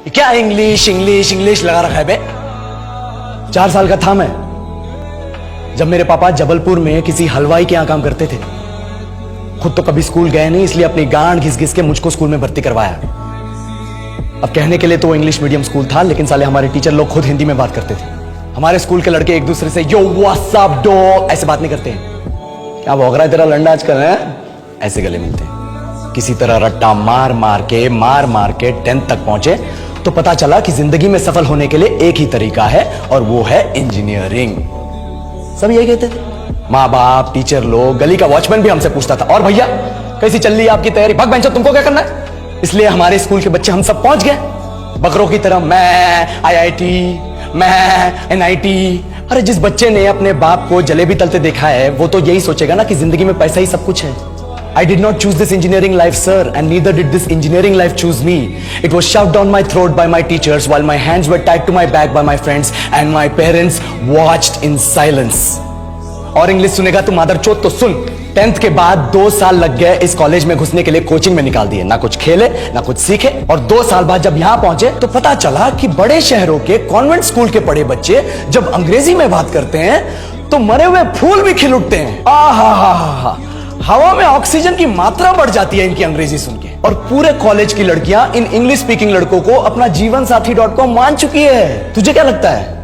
क्या English English English लगा रखा है बे। 4 साल का था मैं जब मेरे पापा जबलपुर में किसी हलवाई के यहां काम करते थे। खुद तो कभी स्कूल गए नहीं, इसलिए अपनी गांड घिस घिस के मुझको स्कूल में भर्ती करवाया। अब कहने के लिए तो वो इंग्लिश मीडियम स्कूल था, लेकिन साले हमारे टीचर लोग खुद हिंदी में बात करते थे। हमारे स्कूल के लड़के एक दूसरे से यो व्हाट्स अप डॉग ऐसे बात नहीं करते हैं। क्या भौंक रहा है तेरा लंडा आजकल है? ऐसे गले मिलते हैं। किसी तरह रट्टा मार मार के 10th तक पहुंचे तो पता चला कि जिंदगी में सफल होने के लिए एक ही तरीका है और वो है इंजीनियरिंग। सब यही कहते थे, माँ बाप, टीचर लोग, गली का वॉचमैन भी हमसे पूछता था, और भैया कैसी चल रही है आपकी तैयारी? भग बेंचो, तुमको क्या करना है? इसलिए हमारे स्कूल के बच्चे हम सब पहुंच गए बकरों की तरह। मैं IIT, मैं NIT। अरे जिस बच्चे ने अपने बाप को जलेबी तलते देखा है वो तो यही सोचेगा ना कि जिंदगी में पैसा ही सब कुछ है। I did not choose this engineering life, sir, and neither did this engineering life choose me. It was shoved down my throat by my teachers while my hands were tied to my back by my friends and my parents watched in silence. और English सुनेगा तू मादरचोद तो सुन। 10th के बाद 2 साल लग गए इस कॉलेज में घुसने के लिए, कोचिंग में निकाल दिए। ना कुछ खेले ना कुछ सीखे, और 2 साल बाद जब यहां पहुंचे तो पता चला कि बड़े शहरों के कॉन्वेंट स्कूल के पढ़े बच्चे जब अंग्रेजी में बात करते हैं तो मरे हुए फूल भी खिल उठते हैं। आहा, हवा में ऑक्सीजन की मात्रा बढ़ जाती है इनकी अंग्रेजी सुन के। और पूरे कॉलेज की लड़कियां इन इंग्लिश स्पीकिंग लड़कों को अपना जीवनसाथी.com मान चुकी है। तुझे क्या लगता है?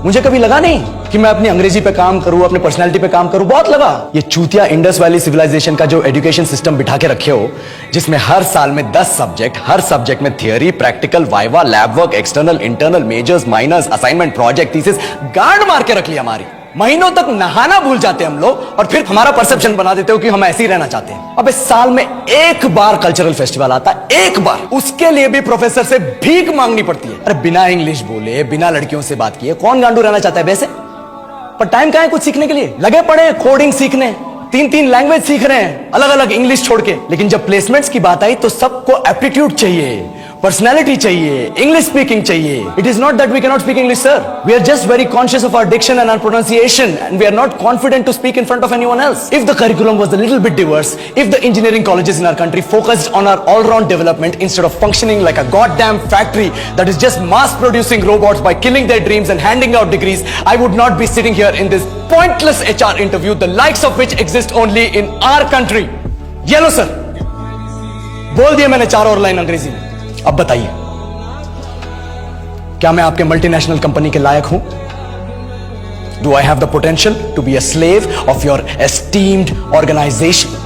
मुझे कभी लगा नहीं कि मैं अपनी अंग्रेजी पे काम करूं, अपनी पर्सनालिटी पे काम करूं। बहुत लगा। ये चूतिया इंडस वैली सिविलाइजेशन का जो एजुकेशन सिस्टम बिठा के रखे हो, जिसमें हर साल में 10 सब्जेक्ट, हर सब्जेक्ट में theory, practical, viva, lab work, external, internal, majors, minors, assignment, project, thesis, गांड मार के रख लिया हमारी। महीनों तक नहाना भूल जाते हैं हम लोग, और फिर हमारा परसेप्शन बना देते हो कि हम ऐसे ही रहना चाहते हैं। अब इस साल में एक बार कल्चरल फेस्टिवल आता है, एक बार, उसके लिए भी प्रोफेसर से भीख मांगनी पड़ती है। अरे बिना इंग्लिश बोले, बिना लड़कियों से बात किए कौन गांडू रहना चाहता है वैसे? पर टाइम कहां है कुछ सीखने के लिए? लगे पड़े कोडिंग सीखने, 3 लैंग्वेज सीख रहे हैं अलग अलग इंग्लिश छोड़ के। लेकिन जब प्लेसमेंट्स की बात आई तो सबको एप्टीट्यूड चाहिए, पर्सनैलिटी चाहिए, इंग्लिश स्पीकिंग चाहिए। It is not that we can not speak English, sir. We are just very conscious of our diction and our pronunciation, and we are not confident to speak in front of anyone else. If the curriculum was a little bit diverse, if the engineering colleges in our country focused on our all round development instead of functioning like a goddamn factory that is just mass producing robots by killing their dreams and handing out degrees, I would not be sitting here in this pointless HR interview, the likes of which exist only in our country. ये लो sir, बोल दिया मैंने 4 और line अंग्रेजी में। अब बताइए, क्या मैं आपके मल्टीनेशनल कंपनी के लायक हूं? Do I have the potential to be a slave of your esteemed organization?